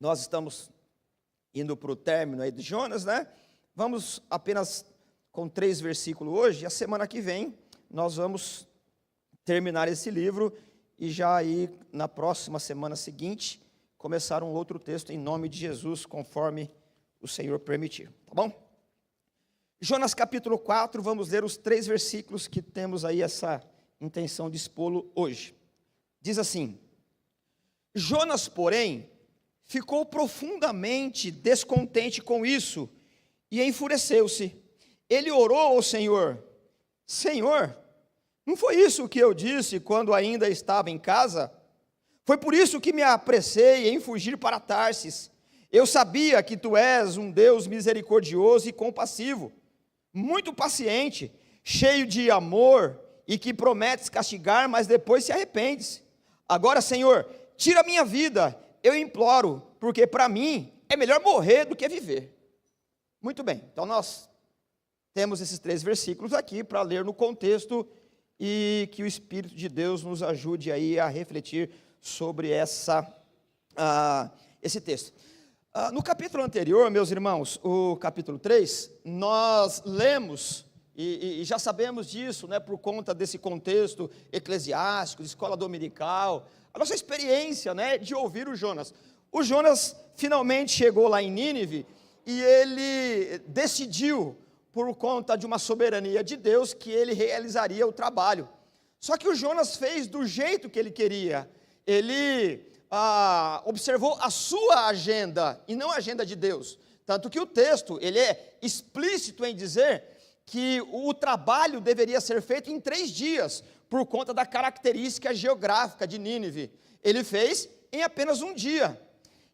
Nós estamos indo para o término aí de Jonas, né? Vamos apenas com 3 versículos hoje, e a semana que vem nós vamos terminar esse livro, e já aí na próxima semana seguinte, começar um outro texto em nome de Jesus, conforme o Senhor permitir, tá bom? Jonas capítulo 4, vamos ler os 3 versículos que temos aí essa intenção de expô-lo hoje. Diz assim: Jonas, porém, ficou profundamente descontente com isso e enfureceu-se. Ele orou ao Senhor: Senhor, não foi isso que eu disse quando ainda estava em casa? Foi por isso que me apressei em fugir para Tarsis. Eu sabia que tu és um Deus misericordioso e compassivo, muito paciente, cheio de amor e que prometes castigar, mas depois se arrependes. Agora, Senhor, tira a minha vida, eu imploro, porque para mim é melhor morrer do que viver. Muito bem, então nós temos esses 3 versículos aqui para ler no contexto e que o Espírito de Deus nos ajude aí a refletir sobre esse texto. No capítulo anterior, meus irmãos, o capítulo 3, nós lemos, e já sabemos disso, né, por conta desse contexto eclesiástico, de escola dominical, a nossa experiência, né, de ouvir o Jonas. O Jonas finalmente chegou lá em Nínive, e ele decidiu, por conta de uma soberania de Deus, que ele realizaria o trabalho. Só que o Jonas fez do jeito que ele queria. Ele observou a sua agenda e não a agenda de Deus. Tanto que o texto, ele é explícito em dizer que o trabalho deveria ser feito em 3 dias, por conta da característica geográfica de Nínive. Ele fez em apenas um dia.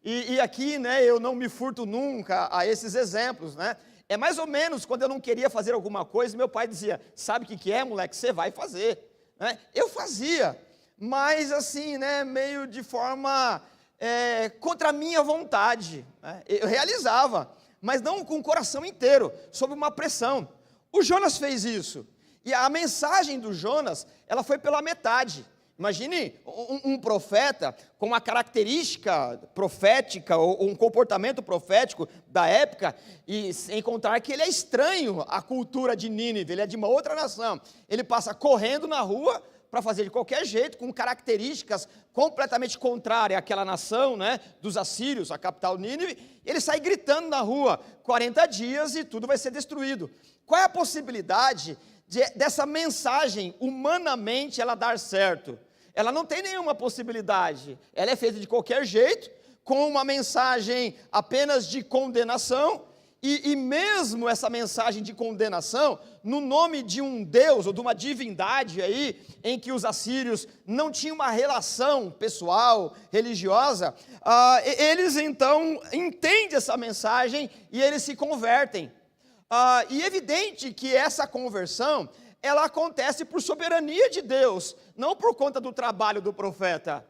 E aqui, né, eu não me furto nunca a esses exemplos, né? É mais ou menos quando eu não queria fazer alguma coisa, meu pai dizia: sabe o que é, moleque? Você vai fazer, né? Eu fazia, mas assim, né, meio de forma contra a minha vontade, né? Eu realizava, mas não com o coração inteiro, sob uma pressão. O Jonas fez isso, e a mensagem do Jonas, ela foi pela metade. Imagine um profeta com uma característica profética, ou um comportamento profético da época, e sem contar que ele é estranho à cultura de Nínive, ele é de uma outra nação. Ele passa correndo na rua para fazer de qualquer jeito, com características completamente contrárias àquela nação, né, dos assírios, a capital Nínive. Ele sai gritando na rua: 40 dias e tudo vai ser destruído. Qual é a possibilidade dessa mensagem, humanamente, ela dar certo? Ela não tem nenhuma possibilidade. Ela é feita de qualquer jeito, com uma mensagem apenas de condenação, e mesmo essa mensagem de condenação, no nome de um Deus ou de uma divindade aí, em que os assírios não tinham uma relação pessoal, religiosa, eles então entendem essa mensagem e eles se convertem. E é evidente que essa conversão, ela acontece por soberania de Deus, não por conta do trabalho do profeta.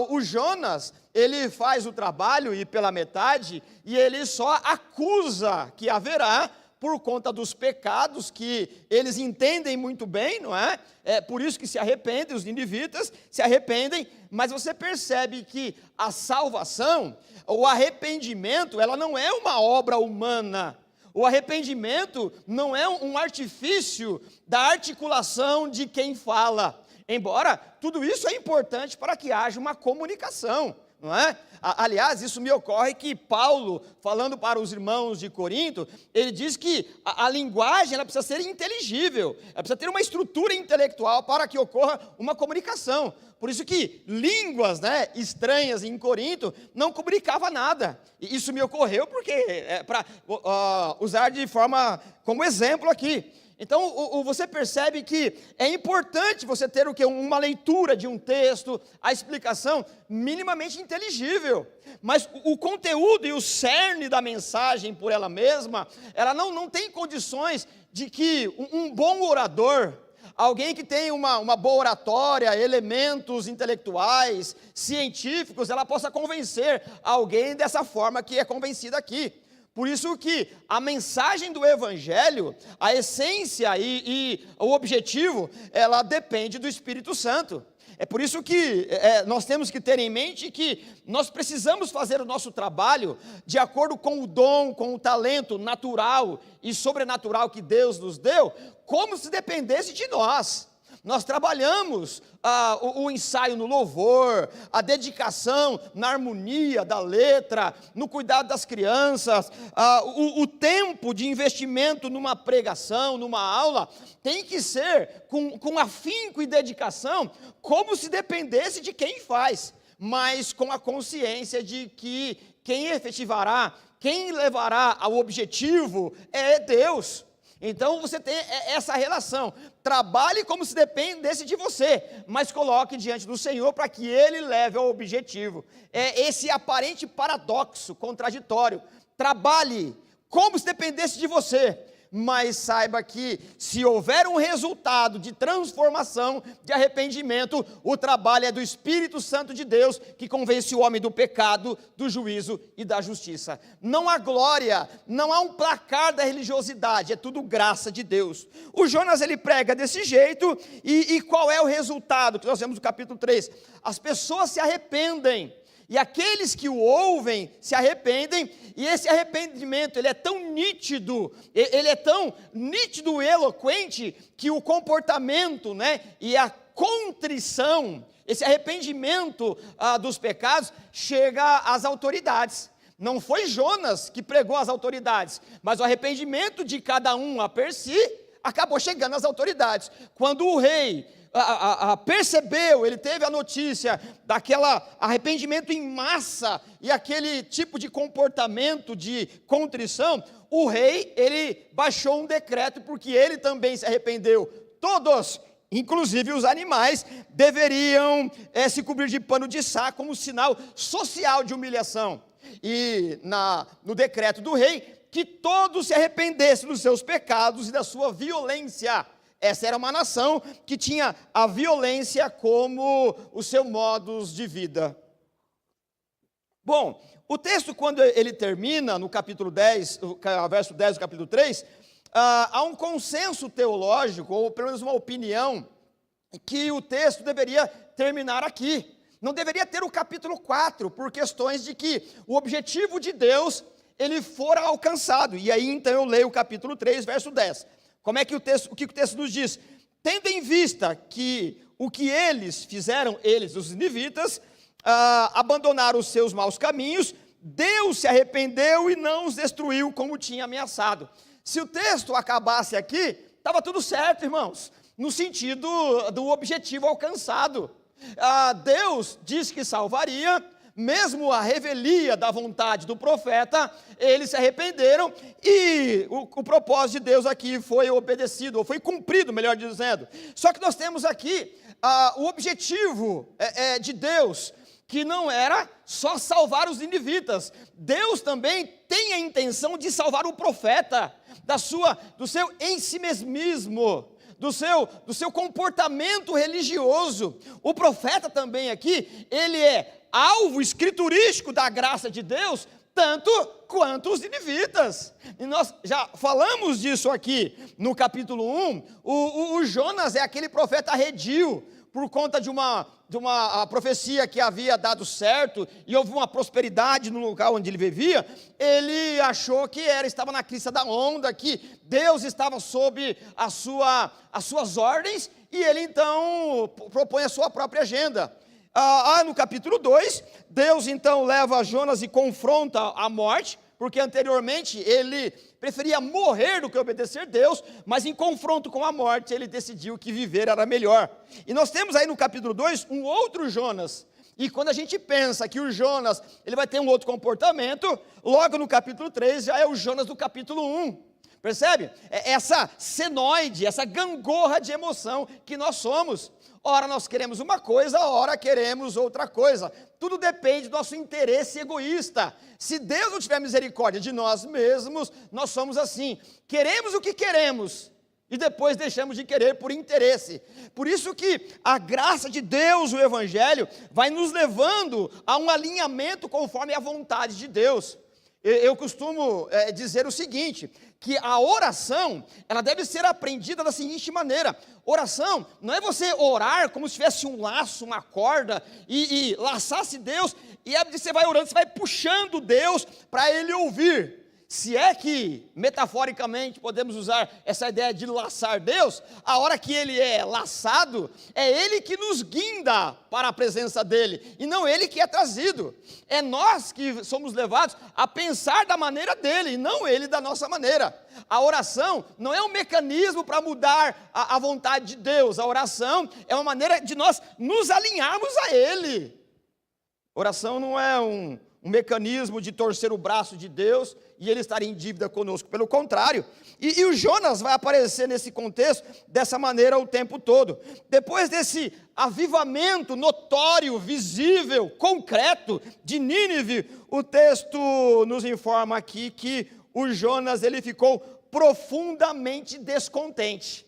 O Jonas, ele faz o trabalho e pela metade, e ele só acusa que haverá por conta dos pecados que eles entendem muito bem, não é? É por isso que se arrependem, os ninivitas se arrependem, mas você percebe que a salvação, o arrependimento, ela não é uma obra humana. O arrependimento não é um artifício da articulação de quem fala, embora tudo isso é importante para que haja uma comunicação, não é? Aliás, isso me ocorre que Paulo, falando para os irmãos de Corinto, ele diz que a linguagem ela precisa ser inteligível, ela precisa ter uma estrutura intelectual para que ocorra uma comunicação. Por isso que línguas, né, estranhas em Corinto não comunicava nada. E isso me ocorreu porque para usar de forma como exemplo aqui. Então você percebe que é importante você ter o quê? Uma leitura de um texto, a explicação minimamente inteligível. Mas o conteúdo e o cerne da mensagem por ela mesma, ela não tem condições de que um bom orador, alguém que tem uma boa oratória, elementos intelectuais, científicos, ela possa convencer alguém dessa forma que é convencida aqui. Por isso que a mensagem do Evangelho, a essência e o objetivo, ela depende do Espírito Santo. É por isso que nós temos que ter em mente que nós precisamos fazer o nosso trabalho de acordo com o dom, com o talento natural e sobrenatural que Deus nos deu, como se dependesse de nós. Nós trabalhamos o ensaio no louvor, a dedicação na harmonia da letra, no cuidado das crianças, o tempo de investimento numa pregação, numa aula, tem que ser com afinco e dedicação, como se dependesse de quem faz, mas com a consciência de que quem efetivará, quem levará ao objetivo é Deus. Então você tem essa relação, trabalhe como se dependesse de você, mas coloque diante do Senhor para que Ele leve ao objetivo. É esse aparente paradoxo, contraditório, trabalhe como se dependesse de você, mas saiba que se houver um resultado de transformação, de arrependimento, o trabalho é do Espírito Santo de Deus, que convence o homem do pecado, do juízo e da justiça. Não há glória, não há um placar da religiosidade, é tudo graça de Deus. O Jonas, ele prega desse jeito, e qual é o resultado que nós vemos no capítulo 3? As pessoas se arrependem, e aqueles que o ouvem se arrependem, e esse arrependimento, ele é tão nítido e eloquente, que o comportamento, e a contrição, esse arrependimento dos pecados, chega às autoridades. Não foi Jonas que pregou às autoridades, mas o arrependimento de cada um a per si, acabou chegando às autoridades. Quando o rei percebeu, ele teve a notícia daquela arrependimento em massa e aquele tipo de comportamento de contrição, o rei, ele baixou um decreto, porque ele também se arrependeu. Todos, inclusive os animais, deveriam se cobrir de pano de saco como sinal social de humilhação. E no decreto do rei, que todos se arrependessem dos seus pecados e da sua violência. Essa era uma nação que tinha a violência como o seu modus de vida. Bom, o texto, quando ele termina, no capítulo 10, verso 10 do capítulo 3, há um consenso teológico, ou pelo menos uma opinião, que o texto deveria terminar aqui. Não deveria ter o capítulo 4, por questões de que o objetivo de Deus, ele fora alcançado. E aí, então, eu leio o capítulo 3, verso 10. Como é que o que o texto nos diz? Tendo em vista que o que eles fizeram, os ninivitas, abandonaram os seus maus caminhos, Deus se arrependeu e não os destruiu como tinha ameaçado. Se o texto acabasse aqui, estava tudo certo, irmãos, no sentido do objetivo alcançado. Deus disse que salvaria, mesmo a revelia da vontade do profeta, eles se arrependeram, e o propósito de Deus aqui foi obedecido, ou foi cumprido, melhor dizendo. Só que nós temos aqui o objetivo de Deus, que não era só salvar os ninivitas. Deus também tem a intenção de salvar o profeta, do seu ensimesmismo, do seu comportamento religioso. O profeta também aqui, ele é alvo escriturístico da graça de Deus, tanto quanto os ninivitas. E nós já falamos disso aqui no capítulo 1, o Jonas é aquele profeta arredio, por conta de uma profecia que havia dado certo, e houve uma prosperidade no local onde ele vivia. Ele achou que estava na crista da onda, que Deus estava sob as suas ordens, e ele então propõe a sua própria agenda. No capítulo 2, Deus então leva Jonas e confronta a morte, porque anteriormente ele preferia morrer do que obedecer a Deus, mas em confronto com a morte ele decidiu que viver era melhor. E nós temos aí no capítulo 2 um outro Jonas, e quando a gente pensa que o Jonas ele vai ter um outro comportamento, logo no capítulo 3 já é o Jonas do capítulo 1. Percebe? Essa senoide, essa gangorra de emoção que nós somos. Ora nós queremos uma coisa, ora queremos outra coisa. Tudo depende do nosso interesse egoísta. Se Deus não tiver misericórdia de nós mesmos, nós somos assim. Queremos o que queremos e depois deixamos de querer por interesse. Por isso que a graça de Deus, o Evangelho, vai nos levando a um alinhamento conforme a vontade de Deus. Eu costumo dizer o seguinte, que a oração, ela deve ser aprendida da seguinte maneira: oração não é você orar como se tivesse um laço, uma corda, e laçasse Deus, e você vai orando, você vai puxando Deus para Ele ouvir. Se é que, metaforicamente, podemos usar essa ideia de laçar Deus, a hora que Ele é laçado, é Ele que nos guinda para a presença dEle, e não Ele que é trazido. É nós que somos levados a pensar da maneira dEle, e não Ele da nossa maneira. A oração não é um mecanismo para mudar a vontade de Deus, a oração é uma maneira de nós nos alinharmos a Ele. Oração não é um mecanismo de torcer o braço de Deus e Ele estar em dívida conosco, pelo contrário. E o Jonas vai aparecer nesse contexto dessa maneira o tempo todo. Depois desse avivamento notório, visível, concreto de Nínive, o texto nos informa aqui que o Jonas ele ficou profundamente descontente.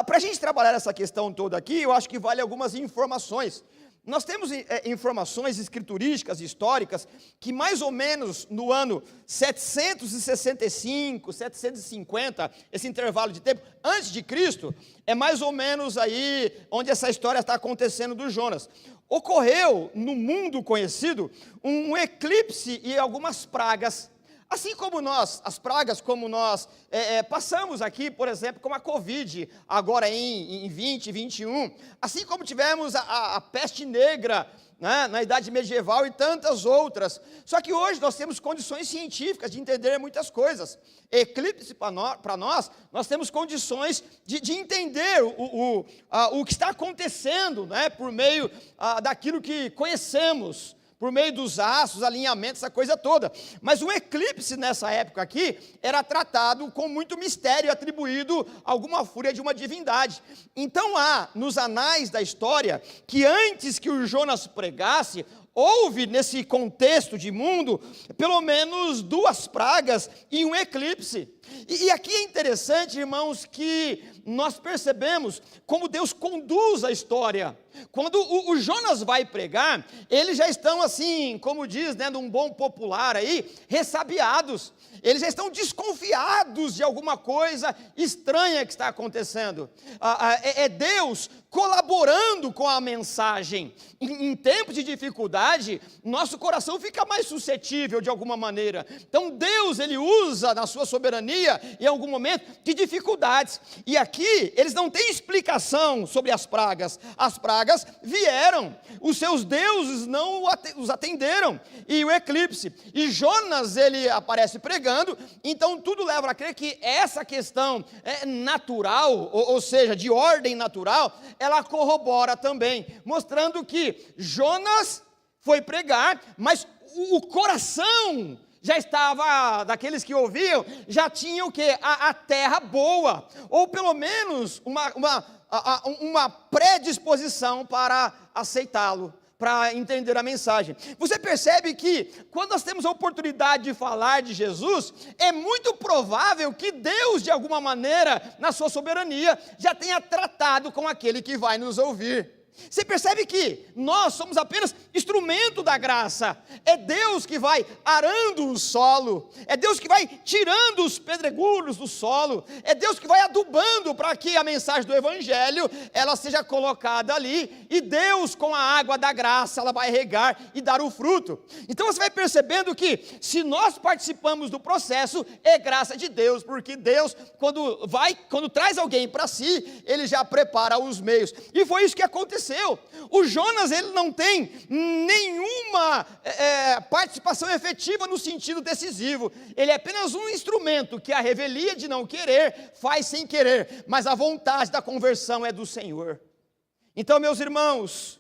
Para a gente trabalhar essa questão toda aqui, eu acho que vale algumas informações. Nós temos informações escriturísticas, históricas, que mais ou menos no ano 765, 750, esse intervalo de tempo, antes de Cristo, é mais ou menos aí onde essa história está acontecendo do Jonas. Ocorreu no mundo conhecido um eclipse e algumas pragas. Assim como as pragas como nós passamos aqui, por exemplo, como a Covid, agora em 2021, assim como tivemos a peste negra, né, na idade medieval e tantas outras, só que hoje nós temos condições científicas de entender muitas coisas. Eclipse para nós temos condições de entender o que está acontecendo, né, por meio daquilo que conhecemos, por meio dos astros, alinhamentos, essa coisa toda. Mas o eclipse nessa época aqui era tratado com muito mistério, atribuído a alguma fúria de uma divindade. Então há nos anais da história que antes que o Jonas pregasse, houve nesse contexto de mundo pelo menos 2 pragas e um eclipse. E aqui é interessante, irmãos, que nós percebemos como Deus conduz a história. Quando o Jonas vai pregar, eles já estão assim, como diz, né, num bom popular aí, ressabiados. Eles já estão desconfiados de alguma coisa estranha que está acontecendo. É Deus colaborando com a mensagem. Em tempos de dificuldade, nosso coração fica mais suscetível de alguma maneira. Então Deus, Ele usa na sua soberania, em algum momento, de dificuldades. E aqui, eles não têm explicação sobre as pragas. As pragas vieram, os seus deuses não os atenderam. E o eclipse. E Jonas, ele aparece pregando, então tudo leva a crer que essa questão natural, ou seja, de ordem natural, ela corrobora também, mostrando que Jonas foi pregar, mas o coração já estava, daqueles que ouviam, já tinha o quê? A terra boa, ou pelo menos uma predisposição para aceitá-lo, para entender a mensagem. Você percebe que quando nós temos a oportunidade de falar de Jesus, é muito provável que Deus, de alguma maneira, na sua soberania, já tenha tratado com aquele que vai nos ouvir. Você percebe que nós somos apenas instrumento da graça. É Deus que vai arando o solo, é Deus que vai tirando os pedregulhos do solo, é Deus que vai adubando para que a mensagem do Evangelho ela seja colocada ali, e Deus, com a água da graça, ela vai regar e dar o fruto. Então você vai percebendo que se nós participamos do processo, é graça de Deus, porque Deus, quando traz alguém para si, Ele já prepara os meios. E foi isso que aconteceu. O Jonas, ele não tem nenhuma participação efetiva no sentido decisivo. Ele é apenas um instrumento que a revelia de não querer faz sem querer, mas a vontade da conversão é do Senhor. Então, meus irmãos,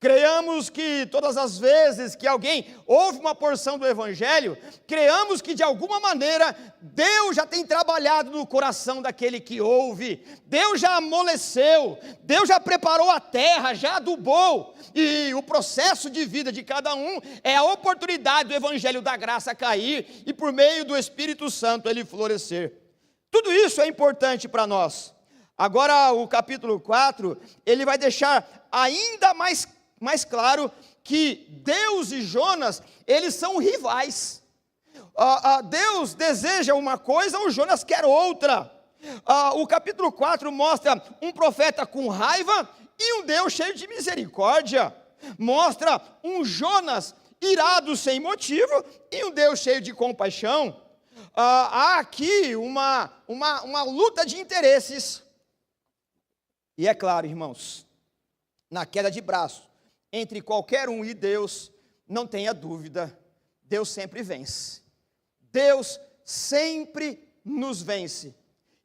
creiamos que todas as vezes que alguém ouve uma porção do Evangelho, creiamos que de alguma maneira Deus já tem trabalhado no coração daquele que ouve, Deus já amoleceu, Deus já preparou a terra, já adubou, e o processo de vida de cada um é a oportunidade do Evangelho da graça cair, e por meio do Espírito Santo ele florescer. Tudo isso é importante para nós. Agora o capítulo 4, ele vai deixar ainda mais claro que Deus e Jonas, eles são rivais. Deus deseja uma coisa, o Jonas quer outra. O capítulo 4 mostra um profeta com raiva e um Deus cheio de misericórdia. Mostra um Jonas irado sem motivo e um Deus cheio de compaixão. Há aqui uma luta de interesses. E é claro, irmãos, na queda de braço entre qualquer um e Deus, não tenha dúvida, Deus sempre vence. Deus sempre nos vence.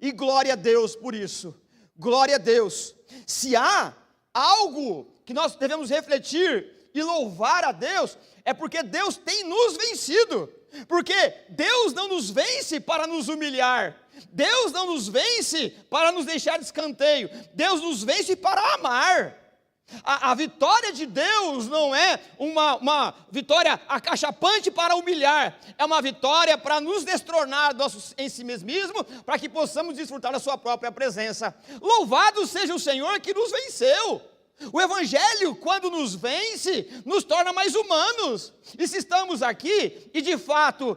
E glória a Deus por isso. Glória a Deus. Se há algo que nós devemos refletir e louvar a Deus, é porque Deus tem nos vencido. Porque Deus não nos vence para nos humilhar. Deus não nos vence para nos deixar de escanteio. Deus nos vence para amar. A vitória de Deus não é uma vitória acachapante para humilhar, é uma vitória para nos destronar do nosso ensimesmismo, para que possamos desfrutar da sua própria presença. Louvado seja o Senhor que nos venceu. O Evangelho, quando nos vence, nos torna mais humanos. E se estamos aqui e de fato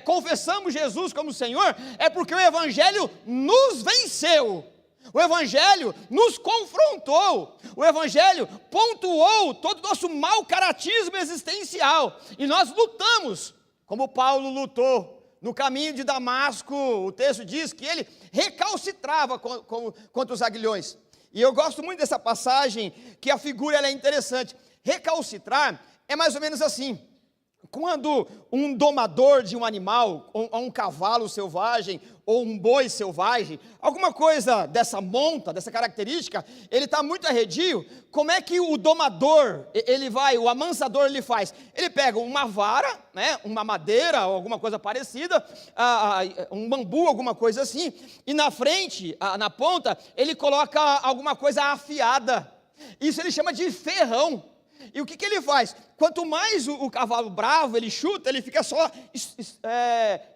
confessamos Jesus como Senhor, é porque o Evangelho nos venceu. O Evangelho nos confrontou, o Evangelho pontuou todo o nosso mau caratismo existencial, e nós lutamos, como Paulo lutou no caminho de Damasco. O texto diz que ele recalcitrava contra os aguilhões, e eu gosto muito dessa passagem, que a figura ela é interessante. Recalcitrar é mais ou menos assim: quando um domador de um animal, ou um cavalo selvagem, ou um boi selvagem, alguma coisa dessa monta, dessa característica, ele está muito arredio, como é que o domador, o amansador ele faz? Ele pega uma vara, né, uma madeira, ou alguma coisa parecida, um bambu, alguma coisa assim, e na frente, na ponta, ele coloca alguma coisa afiada. Isso ele chama de ferrão. E o que ele faz? Quanto mais o cavalo bravo ele chuta, ele fica só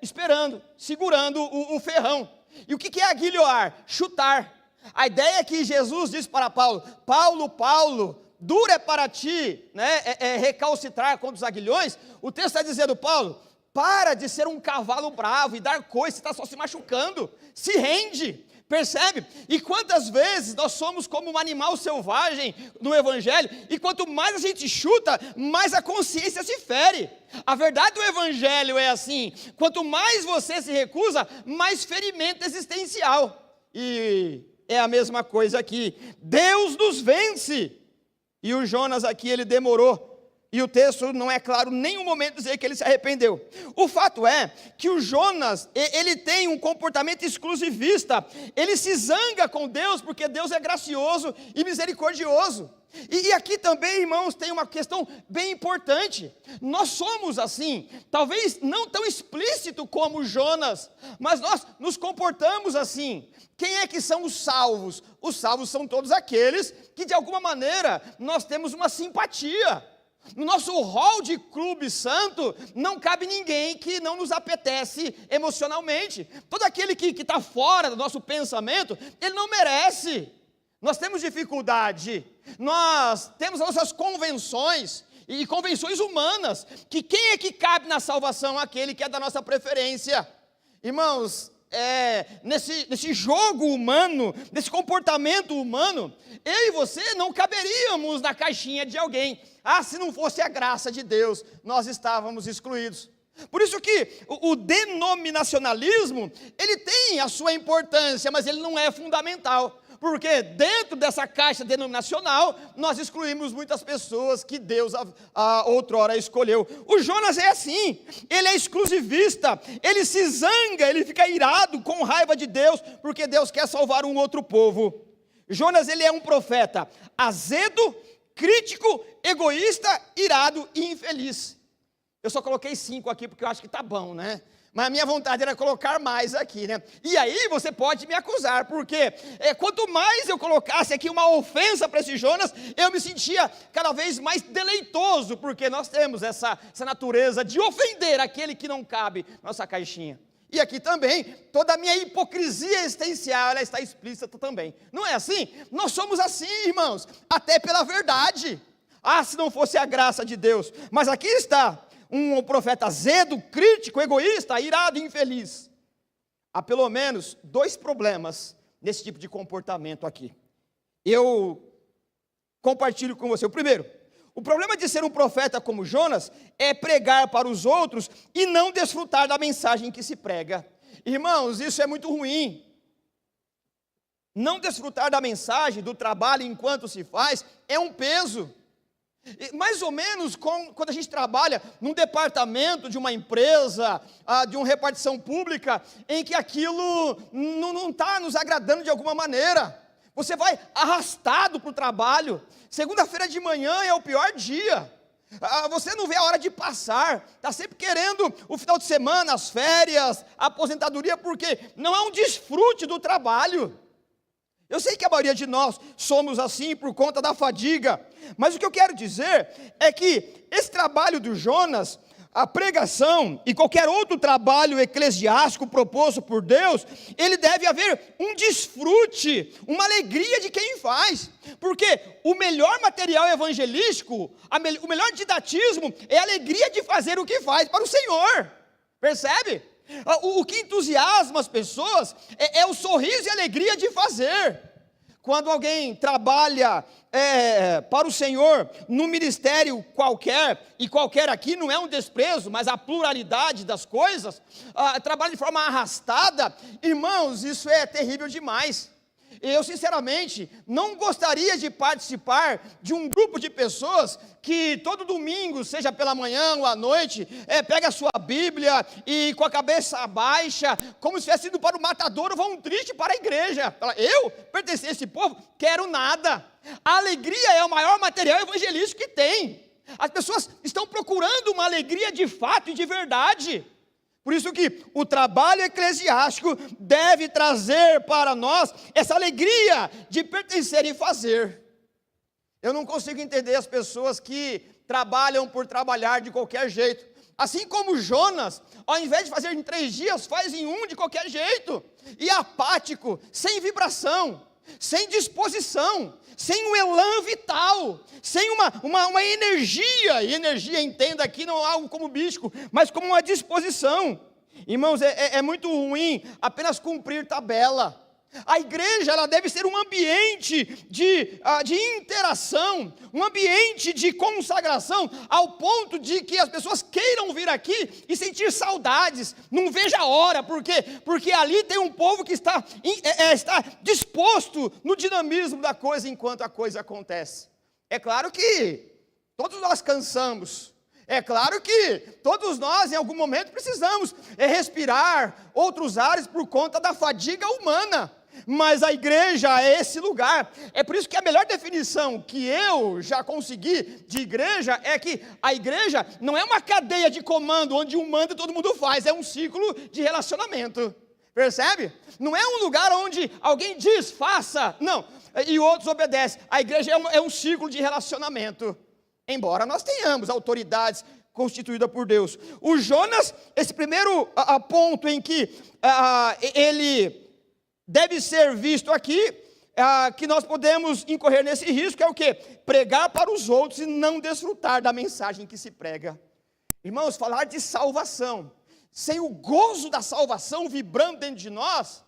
esperando, segurando o ferrão. E o que é aguilhoar? Chutar. A ideia é que Jesus disse para Paulo: Paulo, duro é para ti, né, recalcitrar contra os aguilhões. O texto está dizendo: Paulo, para de ser um cavalo bravo e dar coice, você está só se machucando, se rende. Percebe? E quantas vezes nós somos como um animal selvagem no Evangelho, e quanto mais a gente chuta, mais a consciência se fere. A verdade do Evangelho é assim: quanto mais você se recusa, mais ferimento existencial. E é a mesma coisa aqui. Deus nos vence. E o Jonas aqui, ele demorou. E o texto não é claro em nenhum momento dizer que ele se arrependeu. O fato é que o Jonas, ele tem um comportamento exclusivista. Ele se zanga com Deus porque Deus é gracioso e misericordioso. E aqui também, irmãos, tem uma questão bem importante. Nós somos assim, talvez não tão explícito como Jonas, mas nós nos comportamos assim. Quem é que são os salvos? Os salvos são todos aqueles que de alguma maneira nós temos uma simpatia. No nosso hall de clube santo, não cabe ninguém que não nos apetece emocionalmente. Todo aquele que está fora do nosso pensamento, ele não merece. Nós temos dificuldade, nós temos as nossas convenções, e convenções humanas, que quem é que cabe na salvação? Aquele que é da nossa preferência. Irmãos, nesse jogo humano, nesse comportamento humano, eu e você não caberíamos na caixinha de alguém. Se não fosse a graça de Deus, nós estávamos excluídos. Por isso que o denominacionalismo, ele tem a sua importância, mas ele não é fundamental. Porque dentro dessa caixa denominacional, nós excluímos muitas pessoas que Deus outrora escolheu. O Jonas é assim, ele é exclusivista, ele se zanga, ele fica irado, com raiva de Deus, porque Deus quer salvar um outro povo. Jonas, ele é um profeta azedo, crítico, egoísta, irado e infeliz. Eu só coloquei 5 aqui porque eu acho que está bom, né? Mas a minha vontade era colocar mais aqui, né? E aí você pode me acusar, porque quanto mais eu colocasse aqui uma ofensa para esse Jonas, eu me sentia cada vez mais deleitoso, porque nós temos essa natureza de ofender aquele que não cabe na nossa caixinha. E aqui também, toda a minha hipocrisia existencial, ela está explícita também. Não é assim? Nós somos assim, irmãos, até pela verdade. Se não fosse a graça de Deus. Mas aqui está, um profeta azedo, crítico, egoísta, irado e infeliz. Há pelo menos 2 problemas nesse tipo de comportamento aqui. Eu compartilho com você. O primeiro, o problema de ser um profeta como Jonas é pregar para os outros e não desfrutar da mensagem que se prega. Irmãos, isso é muito ruim. Não desfrutar da mensagem, do trabalho enquanto se faz, é um peso. Mais ou menos quando a gente trabalha num departamento de uma empresa, de uma repartição pública, em que aquilo não está nos agradando de alguma maneira. Você vai arrastado para o trabalho. Segunda-feira de manhã é o pior dia. Você não vê a hora de passar. Está sempre querendo o final de semana, as férias, a aposentadoria, porque não há um desfrute do trabalho. Eu sei que a maioria de nós somos assim por conta da fadiga, mas o que eu quero dizer é que esse trabalho do Jonas, a pregação e qualquer outro trabalho eclesiástico proposto por Deus, ele deve haver um desfrute, uma alegria de quem faz, porque o melhor material evangelístico, o melhor didatismo é a alegria de fazer o que faz para o Senhor, percebe? O que entusiasma as pessoas é o sorriso e a alegria de fazer. Quando alguém trabalha para o Senhor num ministério qualquer, e qualquer aqui não é um desprezo, mas a pluralidade das coisas, trabalha de forma arrastada, irmãos, isso é terrível demais. Eu sinceramente não gostaria de participar de um grupo de pessoas que todo domingo, seja pela manhã ou à noite, pega a sua Bíblia e com a cabeça baixa, como se tivesse ido para o matadouro, vão triste para a igreja. Eu pertencer a esse povo, quero nada. A alegria é o maior material evangelístico que tem. As pessoas estão procurando uma alegria de fato e de verdade. Por isso que o trabalho eclesiástico deve trazer para nós essa alegria de pertencer e fazer. Eu não consigo entender as pessoas que trabalham por trabalhar de qualquer jeito. Assim como Jonas, ao invés de fazer em 3 dias, faz em 1 de qualquer jeito. E apático, sem vibração, sem disposição, sem um elan vital, sem uma energia, e energia, entenda aqui, não é algo como místico, mas como uma disposição. Irmãos, é muito ruim apenas cumprir tabela. A igreja, ela deve ser um ambiente de interação, um ambiente de consagração, ao ponto de que as pessoas queiram vir aqui e sentir saudades, não veja a hora, porque ali tem um povo que está disposto no dinamismo da coisa enquanto a coisa acontece. É claro que todos nós cansamos, é claro que todos nós em algum momento precisamos respirar outros ares por conta da fadiga humana, mas a igreja é esse lugar. É por isso que a melhor definição que eu já consegui de igreja é que a igreja não é uma cadeia de comando onde um manda e todo mundo faz, é um ciclo de relacionamento, percebe? Não é um lugar onde alguém diz, faça, não, e outros obedecem. A igreja é um ciclo de relacionamento, embora nós tenhamos autoridades constituídas por Deus. O Jonas, esse primeiro ponto em que ele deve ser visto aqui, que nós podemos incorrer nesse risco, é o quê? Pregar para os outros e não desfrutar da mensagem que se prega. Irmãos, falar de salvação, sem o gozo da salvação vibrando dentro de nós,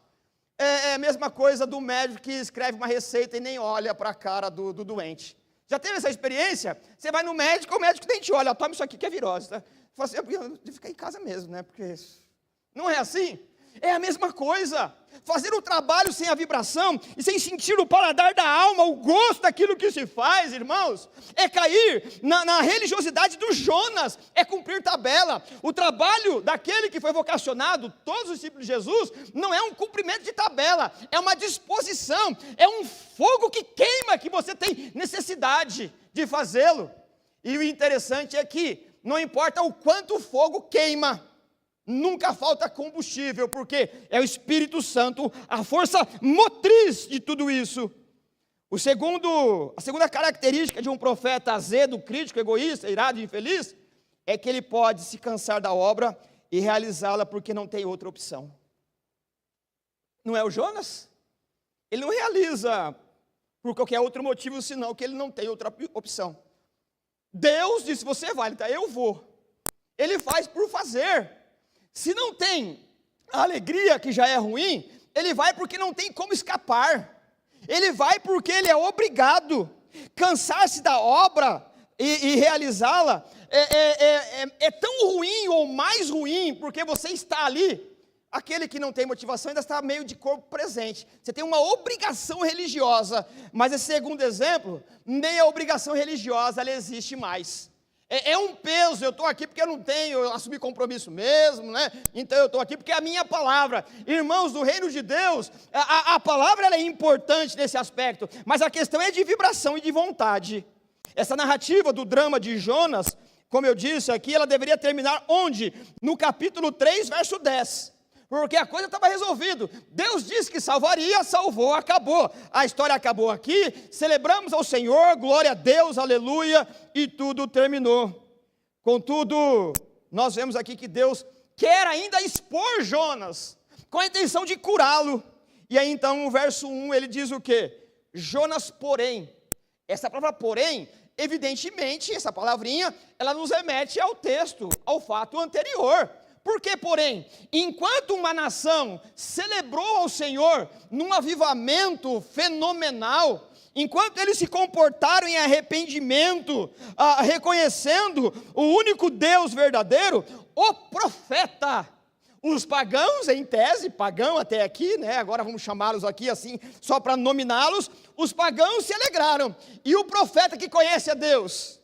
é a mesma coisa do médico que escreve uma receita e nem olha para a cara do doente. Já teve essa experiência? Você vai no médico, o médico nem te olha, toma isso aqui que é virose. Tá? Fala assim, eu devo ficar em casa mesmo, né? Porque não é assim? É a mesma coisa. Fazer o trabalho sem a vibração e sem sentir o paladar da alma, o gosto daquilo que se faz, irmãos, é cair na religiosidade do Jonas, é cumprir tabela. O trabalho daquele que foi vocacionado, todos os discípulos de Jesus, não é um cumprimento de tabela, é uma disposição, é um fogo que queima, que você tem necessidade de fazê-lo. E o interessante é que não importa o quanto o fogo queima, nunca falta combustível, porque é o Espírito Santo a força motriz de tudo isso. A segunda característica de um profeta azedo, crítico, egoísta, irado e infeliz, é que ele pode se cansar da obra e realizá-la porque não tem outra opção. Não é o Jonas? Ele não realiza por qualquer outro motivo, senão que ele não tem outra opção. Deus disse, você vai, então eu vou. ele faz por fazer. Se não tem a alegria, que já é ruim, ele vai porque não tem como escapar. Ele vai porque ele é obrigado. Cansar-se da obra e realizá-la é tão ruim ou mais ruim, porque você está ali. Aquele que não tem motivação ainda está meio de corpo presente. Você tem uma obrigação religiosa, mas esse segundo exemplo, nem a obrigação religiosa ela existe mais. É um peso, eu estou aqui porque eu assumi compromisso mesmo, né? Então eu estou aqui porque é a minha palavra. Irmãos, do reino de Deus, a palavra ela é importante nesse aspecto, mas a questão é de vibração e de vontade. Essa narrativa do drama de Jonas, como eu disse aqui, ela deveria terminar onde? No capítulo 3, verso 10. Porque a coisa estava resolvida. Deus disse que salvaria, salvou, acabou. A história acabou aqui, celebramos ao Senhor, glória a Deus, aleluia, e tudo terminou. Contudo, nós vemos aqui que Deus quer ainda expor Jonas, com a intenção de curá-lo. E aí então, no verso 1, ele diz o quê? Jonas, porém. Essa palavra porém, evidentemente, essa palavrinha, ela nos remete ao texto, ao fato anterior. Por que, porém, enquanto uma nação celebrou ao Senhor num avivamento fenomenal, enquanto eles se comportaram em arrependimento, reconhecendo o único Deus verdadeiro, o profeta, os pagãos, em tese, pagão até aqui, né? Agora vamos chamá-los aqui assim, só para nominá-los, os pagãos se alegraram, e o profeta que conhece a Deus,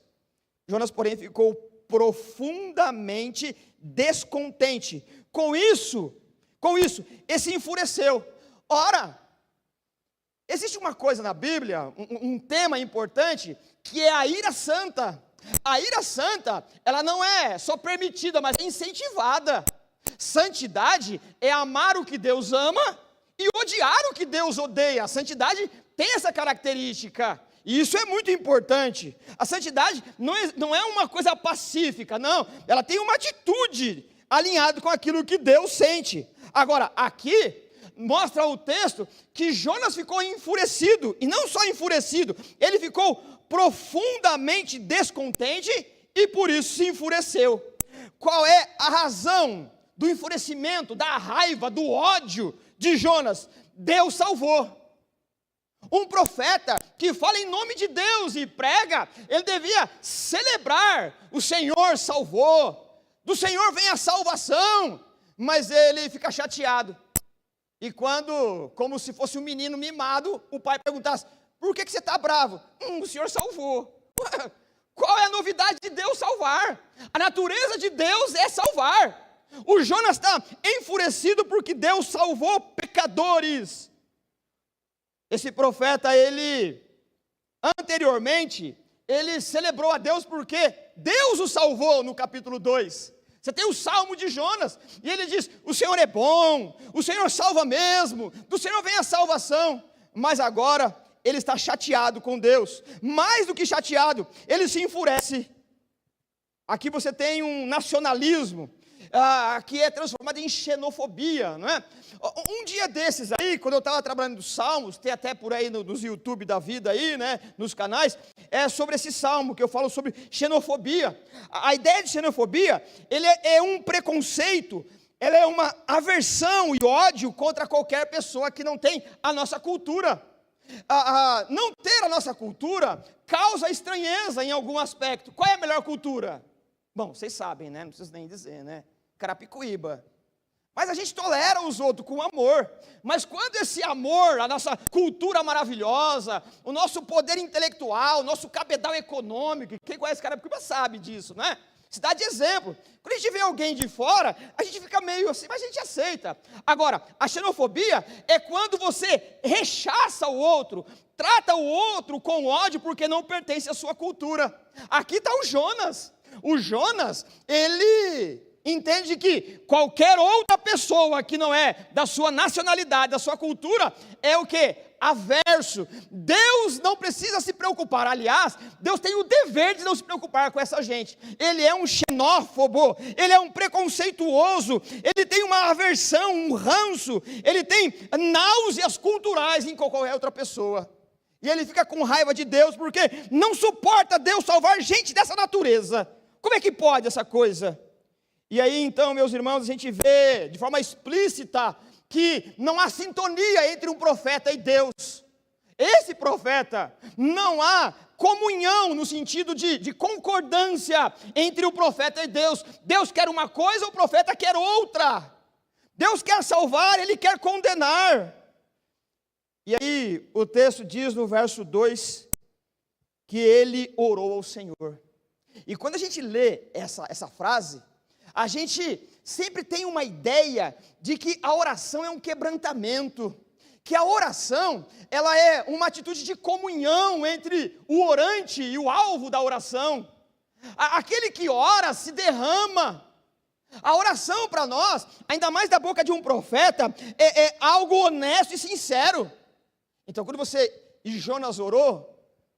Jonas, porém, ficou profundamente descontente. Com isso, ele se enfureceu. Ora, existe uma coisa na Bíblia, um tema importante, que é a ira santa. A ira santa, ela não é só permitida, mas é incentivada. Santidade é amar o que Deus ama e odiar o que Deus odeia. A santidade tem essa característica. E isso é muito importante. A santidade não é uma coisa pacífica, não. Ela tem uma atitude alinhada com aquilo que Deus sente. Agora, aqui, mostra o texto que Jonas ficou enfurecido. E não só enfurecido, ele ficou profundamente descontente e por isso se enfureceu. Qual é a razão do enfurecimento, da raiva, do ódio de Jonas? Deus salvou. Um profeta que fala em nome de Deus e prega, ele devia celebrar, o Senhor salvou, do Senhor vem a salvação, mas ele fica chateado. E quando, como se fosse um menino mimado, o pai perguntasse, por que você está bravo? O Senhor salvou. Qual é a novidade de Deus salvar? A natureza de Deus é salvar. O Jonas está enfurecido porque Deus salvou pecadores. Esse profeta, anteriormente, ele celebrou a Deus porque Deus o salvou no capítulo 2. Você tem o Salmo de Jonas, e ele diz, o Senhor é bom, o Senhor salva mesmo, do Senhor vem a salvação. Mas agora, ele está chateado com Deus. Mais do que chateado, ele se enfurece. Aqui você tem um nacionalismo, que é transformado em xenofobia, não é? Um dia desses aí, quando eu estava trabalhando nos Salmos, tem até por aí nos YouTube da vida aí, né, nos canais, é sobre esse Salmo, que eu falo sobre xenofobia. A ideia de xenofobia, ele é um preconceito, ela é uma aversão e ódio contra qualquer pessoa que não tem a nossa cultura. Não ter a nossa cultura causa estranheza em algum aspecto. Qual é a melhor cultura? Bom, vocês sabem, né? Não preciso nem dizer, né? Carapicuíba. Mas a gente tolera os outros com amor. Mas quando esse amor, a nossa cultura maravilhosa, o nosso poder intelectual, o nosso cabedal econômico, quem conhece Carapicuíba sabe disso, né? Se dá de exemplo. Quando a gente vê alguém de fora, a gente fica meio assim, mas a gente aceita. Agora, a xenofobia é quando você rechaça o outro, trata o outro com ódio porque não pertence à sua cultura. Aqui está o Jonas. O Jonas, ele entende que qualquer outra pessoa que não é da sua nacionalidade, da sua cultura, é o quê? Averso. Deus não precisa se preocupar. Aliás, Deus tem o dever de não se preocupar com essa gente. Ele é um xenófobo, ele é um preconceituoso, ele tem uma aversão, um ranço, ele tem náuseas culturais em qualquer outra pessoa. E ele fica com raiva de Deus porque não suporta Deus salvar gente dessa natureza. Como é que pode essa coisa? E aí então, meus irmãos, a gente vê de forma explícita que não há sintonia entre um profeta e Deus. Esse profeta, não há comunhão no sentido de concordância entre o profeta e Deus. Deus quer uma coisa, o profeta quer outra. Deus quer salvar, ele quer condenar. E aí o texto diz no verso 2 que ele orou ao Senhor. E quando a gente lê essa frase, a gente sempre tem uma ideia de que a oração é um quebrantamento, que a oração, ela é uma atitude de comunhão entre o orante e o alvo da oração. Aquele que ora se derrama. A oração para nós, ainda mais da boca de um profeta, é algo honesto e sincero. Então quando Jonas orou,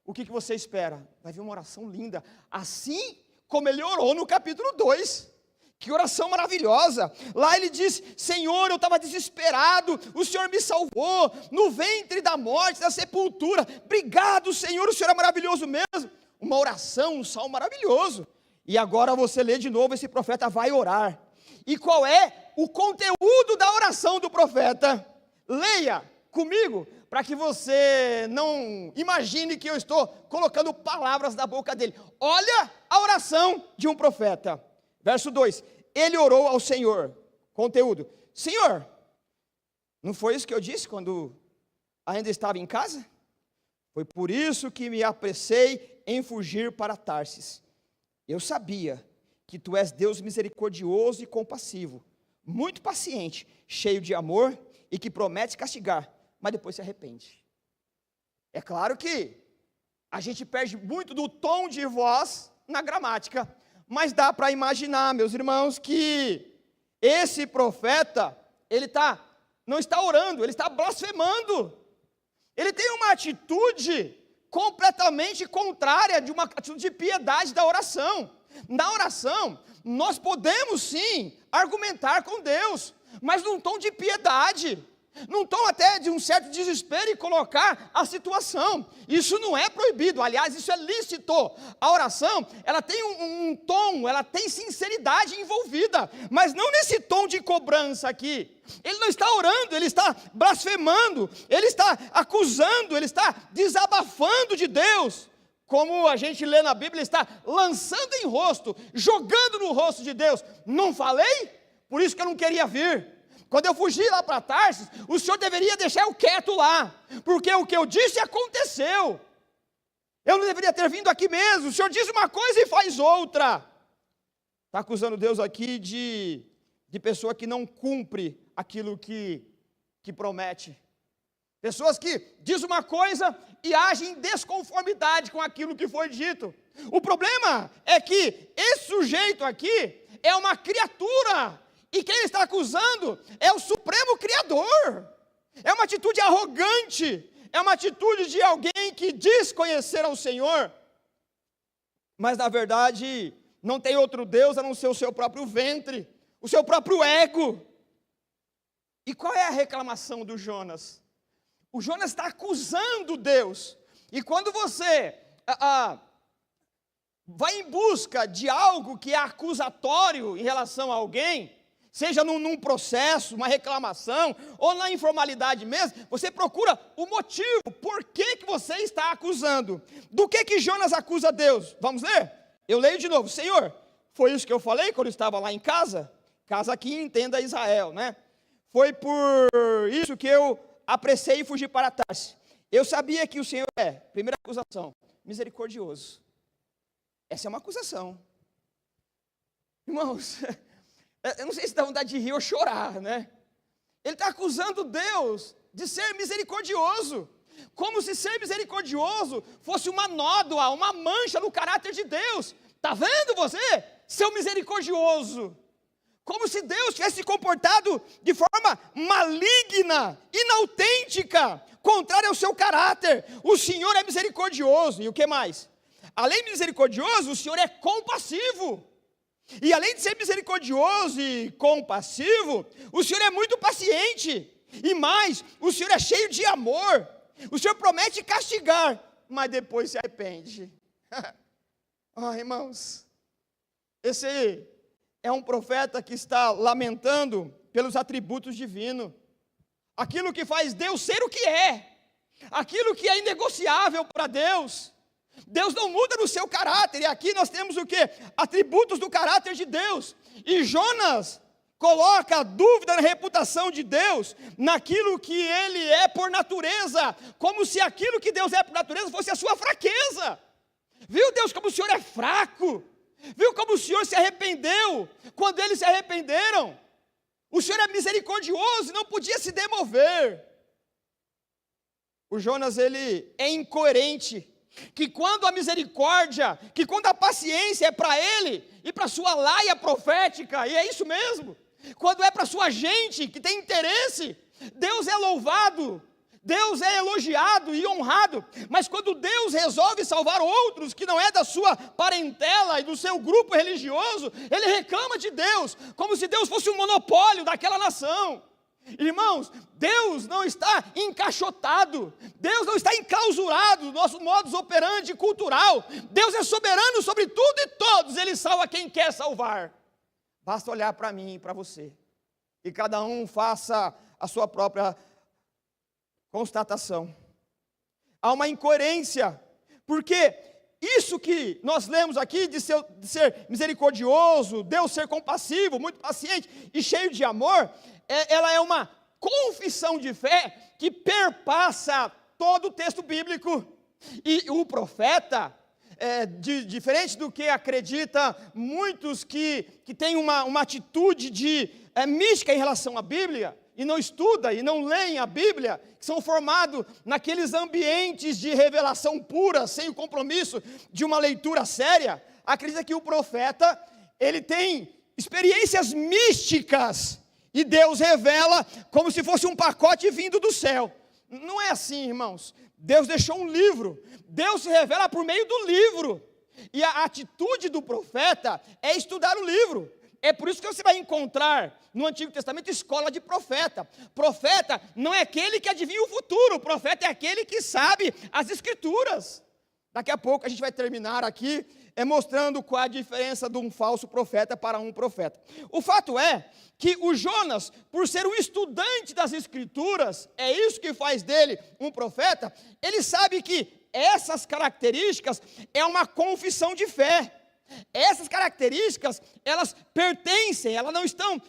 o que você espera? Vai vir uma oração linda, assim como ele orou no capítulo 2. Que oração maravilhosa. Lá ele diz: Senhor, eu estava desesperado, o Senhor me salvou, no ventre da morte, da sepultura, obrigado Senhor, o Senhor é maravilhoso mesmo. Uma oração, um salmo maravilhoso. E agora você lê de novo, esse profeta vai orar. E qual é o conteúdo da oração do profeta? Leia comigo, para que você não imagine que eu estou colocando palavras na boca dele. Olha a oração de um profeta. Verso 2, ele orou ao Senhor. Conteúdo: Senhor, não foi isso que eu disse quando ainda estava em casa? Foi por isso que me apressei em fugir para Tarsis. Eu sabia que tu és Deus misericordioso e compassivo, muito paciente, cheio de amor e que promete castigar, mas depois se arrepende. É claro que a gente perde muito do tom de voz na gramática, mas dá para imaginar, meus irmãos, que esse profeta, ele não está orando, ele está blasfemando. Ele tem uma atitude completamente contrária de uma atitude de piedade da oração. Na oração, nós podemos sim argumentar com Deus, mas num tom de piedade, num tom até de um certo desespero e colocar a situação. Isso não é proibido, aliás, isso é lícito. A oração, ela tem um tom, ela tem sinceridade envolvida, mas não nesse tom de cobrança aqui. Ele não está orando, ele está blasfemando, ele está acusando, ele está desabafando de Deus. Como a gente lê na Bíblia, ele está lançando em rosto, jogando no rosto de Deus. Não falei? Por isso que eu não queria vir. Quando eu fugi lá para Tarsis, o Senhor deveria deixar eu quieto lá, porque o que eu disse aconteceu. Eu não deveria ter vindo aqui mesmo. O Senhor diz uma coisa e faz outra. Está acusando Deus aqui de pessoa que não cumpre aquilo que promete. Pessoas que diz uma coisa e agem em desconformidade com aquilo que foi dito. O problema é que esse sujeito aqui é uma criatura, e quem está acusando é o Supremo Criador. É uma atitude arrogante, é uma atitude de alguém que diz conhecer ao Senhor, mas na verdade não tem outro Deus a não ser o seu próprio ventre, o seu próprio ego. E qual é a reclamação do Jonas? O Jonas está acusando Deus, e quando você vai em busca de algo que é acusatório em relação a alguém, seja num processo, uma reclamação, ou na informalidade mesmo, você procura o motivo, por que você está acusando. Do que Jonas acusa Deus? Vamos ler? Eu leio de novo. Senhor, foi isso que eu falei quando eu estava lá em casa? Casa aqui, entenda Israel, né? Foi por isso que eu apressei e fugi para Tarsis. Eu sabia que o Senhor é, primeira acusação, misericordioso. Essa é uma acusação. Irmãos, eu não sei se dá vontade de rir ou chorar, né? Ele está acusando Deus de ser misericordioso, como se ser misericordioso fosse uma nódoa, uma mancha no caráter de Deus. Está vendo você, seu misericordioso? Como se Deus tivesse se comportado de forma maligna, inautêntica, contrária ao seu caráter. O Senhor é misericordioso. E o que mais? Além de misericordioso, o Senhor é compassivo. E além de ser misericordioso e compassivo, o Senhor é muito paciente. E mais, o Senhor é cheio de amor. O Senhor promete castigar, mas depois se arrepende. Irmãos, esse é um profeta que está lamentando pelos atributos divinos, aquilo que faz Deus ser o que é, aquilo que é inegociável para Deus. Deus não muda no seu caráter, e aqui nós temos o quê? Atributos do caráter de Deus. E Jonas coloca dúvida na reputação de Deus, naquilo que ele é por natureza, como se aquilo que Deus é por natureza fosse a sua fraqueza. Viu, Deus, como o Senhor é fraco? Viu como o Senhor se arrependeu quando eles se arrependeram? O Senhor é misericordioso e não podia se demover. O Jonas, ele é incoerente, que quando a misericórdia, que quando a paciência é para ele e para sua laia profética, e é isso mesmo, quando é para sua gente que tem interesse, Deus é louvado, Deus é elogiado e honrado. Mas quando Deus resolve salvar outros que não é da sua parentela e do seu grupo religioso, ele reclama de Deus, como se Deus fosse um monopólio daquela nação. Irmãos, Deus não está encaixotado, Deus não está enclausurado no nosso modus operandi cultural. Deus é soberano sobre tudo e todos, Ele salva quem quer salvar. Basta olhar para mim e para você, e cada um faça a sua própria constatação. Há uma incoerência, porque isso que nós lemos aqui de ser misericordioso, Deus ser compassivo, muito paciente e cheio de amor, ela é uma confissão de fé que perpassa todo o texto bíblico. E o profeta, diferente do que acredita muitos que têm uma atitude mística em relação à Bíblia, e não estuda e não leem a Bíblia, que são formados naqueles ambientes de revelação pura, sem o compromisso de uma leitura séria, acredita que o profeta, ele tem experiências místicas, e Deus revela como se fosse um pacote vindo do céu. Não é assim, irmãos. Deus deixou um livro, Deus se revela por meio do livro, e a atitude do profeta é estudar o livro. É por isso que você vai encontrar no Antigo Testamento escola de profeta. Profeta não é aquele que adivinha o futuro, profeta é aquele que sabe as Escrituras. Daqui a pouco a gente vai terminar aqui mostrando qual a diferença de um falso profeta para um profeta. O fato é que o Jonas, por ser um estudante das Escrituras, é isso que faz dele um profeta, ele sabe que essas características é uma confissão de fé. Essas características, elas pertencem, elas não estão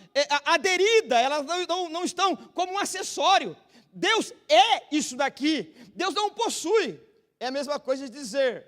aderidas, elas não estão como um acessório. Deus é isso daqui, Deus não possui. É a mesma coisa de dizer,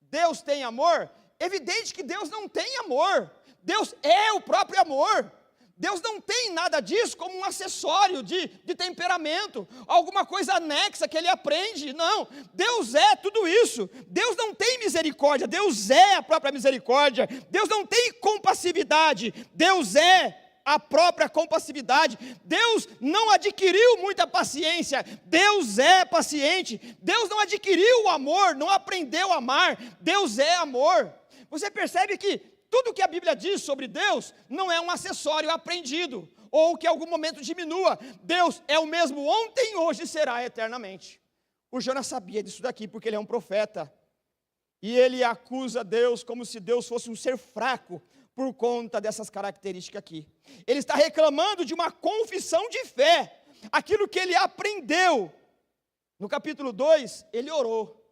Deus tem amor? Evidente que Deus não tem amor, Deus é o próprio amor. Deus não tem nada disso como um acessório de temperamento, alguma coisa anexa que ele aprende. Não, Deus é tudo isso. Deus não tem misericórdia, Deus é a própria misericórdia. Deus não tem compassividade, Deus é a própria compassividade. Deus não adquiriu muita paciência, Deus é paciente. Deus não adquiriu o amor, não aprendeu a amar, Deus é amor. Você percebe que tudo que a Bíblia diz sobre Deus não é um acessório aprendido, ou que em algum momento diminua. Deus é o mesmo ontem, hoje e será eternamente. O Jonas sabia disso daqui, porque ele é um profeta, e ele acusa Deus como se Deus fosse um ser fraco, por conta dessas características aqui. Ele está reclamando de uma confissão de fé, aquilo que ele aprendeu. No capítulo 2, ele orou.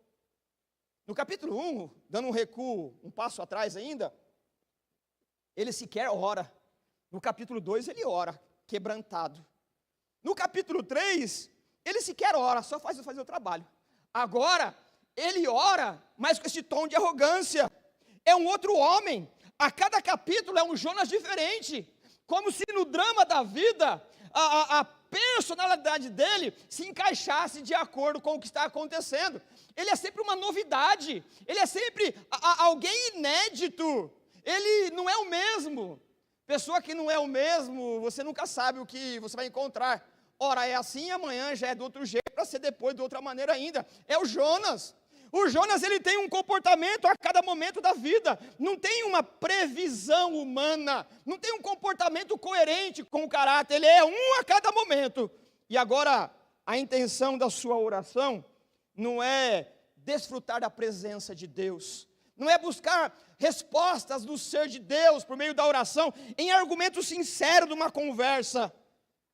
No capítulo 1, dando um recuo, um passo atrás ainda, ele sequer ora. No capítulo 2 ele ora, quebrantado. No capítulo 3, ele sequer ora, só faz o trabalho. Agora, ele ora, mas com esse tom de arrogância. É um outro homem. A cada capítulo é um Jonas diferente. Como se no drama da vida, a personalidade dele se encaixasse de acordo com o que está acontecendo. Ele é sempre uma novidade. Ele é sempre alguém inédito. Ele não é o mesmo. Pessoa que não é o mesmo, você nunca sabe o que você vai encontrar. Ora é assim, amanhã já é do outro jeito, para ser depois de outra maneira ainda. É o Jonas. O Jonas, ele tem um comportamento a cada momento da vida. Não tem uma previsão humana. Não tem um comportamento coerente com o caráter. Ele é um a cada momento. E agora, a intenção da sua oração não é desfrutar da presença de Deus, não é buscar respostas do ser de Deus por meio da oração, em argumento sincero de uma conversa.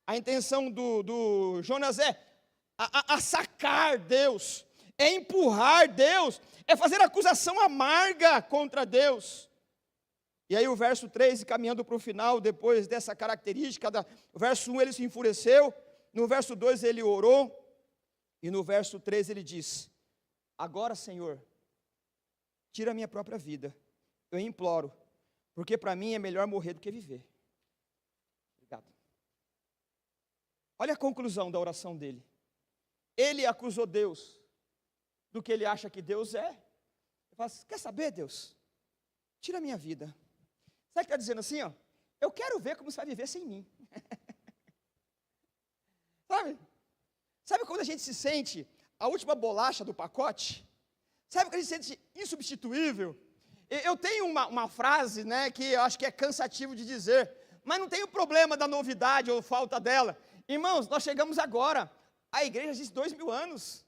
A intenção do Jonas é sacar Deus, é empurrar Deus, é fazer acusação amarga contra Deus. E aí o verso 3, caminhando para o final, depois dessa característica, o verso 1 ele se enfureceu, no verso 2 ele orou, e no verso 3 ele diz: agora, Senhor, tira a minha própria vida, eu imploro, porque para mim é melhor morrer do que viver. Obrigado. Olha a conclusão da oração dele. Ele acusou Deus do que ele acha que Deus é. Ele fala assim: quer saber, Deus? Tira a minha vida. Sabe o que está dizendo assim? Ó? Eu quero ver como você vai viver sem mim. Sabe quando a gente se sente a última bolacha do pacote? Sabe quando a gente se sente insubstituível? Eu tenho uma frase, né, que eu acho que é cansativo de dizer, mas não tem o problema da novidade ou falta dela. Irmãos, nós chegamos agora. A igreja existe 2000 anos.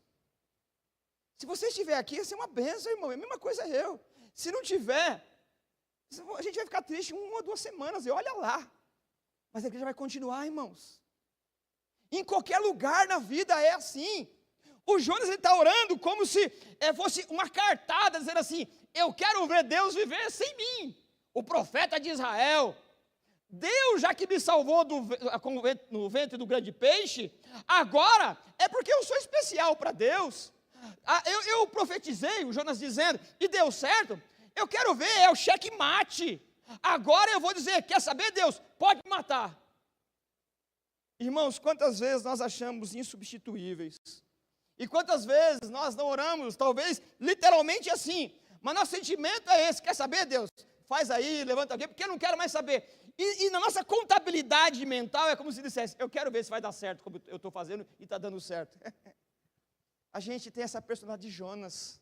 Se você estiver aqui, vai ser uma bênção, irmão. É a mesma coisa eu. Se não tiver, a gente vai ficar triste 1 ou 2 semanas, e olha lá. Mas a igreja vai continuar, irmãos. Em qualquer lugar na vida é assim. O Jonas está orando como se fosse uma cartada, dizendo assim: eu quero ver Deus viver sem mim. O profeta de Israel, Deus já que me salvou no ventre do grande peixe, agora é porque eu sou especial para Deus. Eu profetizei, o Jonas dizendo, e deu certo. Eu quero ver, é o checkmate. Agora eu vou dizer: quer saber, Deus? Pode matar. Irmãos, quantas vezes nós achamos insubstituíveis? E quantas vezes nós não oramos, talvez literalmente assim, mas nosso sentimento é esse: quer saber, Deus? Faz aí, levanta aqui, porque eu não quero mais saber. E na nossa contabilidade mental é como se dissesse: eu quero ver se vai dar certo, como eu estou fazendo e está dando certo. A gente tem essa personalidade de Jonas.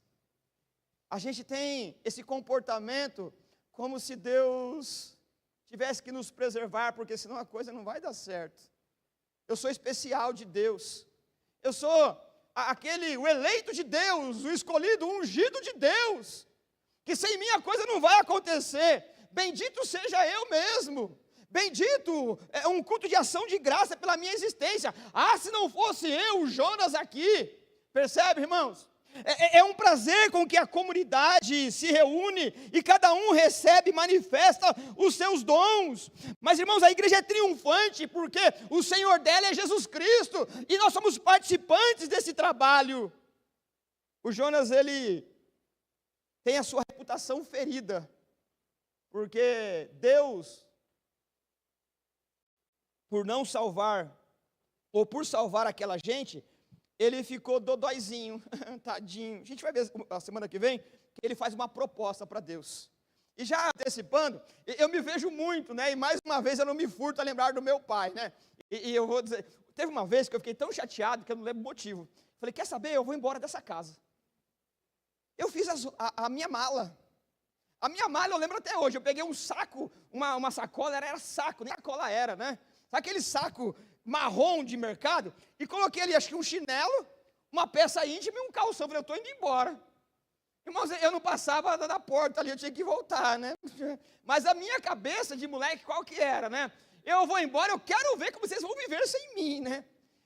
A gente tem esse comportamento como se Deus tivesse que nos preservar, porque senão a coisa não vai dar certo. Eu sou especial de Deus. Eu sou o eleito de Deus, o escolhido, o ungido de Deus, que sem mim a coisa não vai acontecer. Bendito seja eu mesmo. Bendito é um culto de ação de graça pela minha existência. Se não fosse eu, o Jonas aqui. Percebe, irmãos? É um prazer com que a comunidade se reúne e cada um recebe e manifesta os seus dons. Mas, irmãos, a igreja é triunfante porque o Senhor dela é Jesus Cristo e nós somos participantes desse trabalho. O Jonas, ele tem a sua reputação ferida, porque Deus, por não salvar, ou por salvar aquela gente, ele ficou dodóizinho, tadinho. A gente vai ver a semana que vem que ele faz uma proposta para Deus. E já antecipando, eu me vejo muito, né? E mais uma vez eu não me furto a lembrar do meu pai, né? E eu vou dizer, teve uma vez que eu fiquei tão chateado que eu não lembro o motivo. Falei: quer saber? Eu vou embora dessa casa. Eu fiz a minha mala. A minha mala eu lembro até hoje. Eu peguei um saco, uma sacola, era saco, nem sacola era, né? Sabe aquele saco marrom de mercado? E coloquei ali, acho que um chinelo, uma peça íntima e um calção. Falei: eu estou indo embora. Irmãos, eu não passava da porta ali, eu tinha que voltar, né? Mas a minha cabeça de moleque, qual que era, né? Eu vou embora, eu quero ver como vocês vão viver sem mim, né?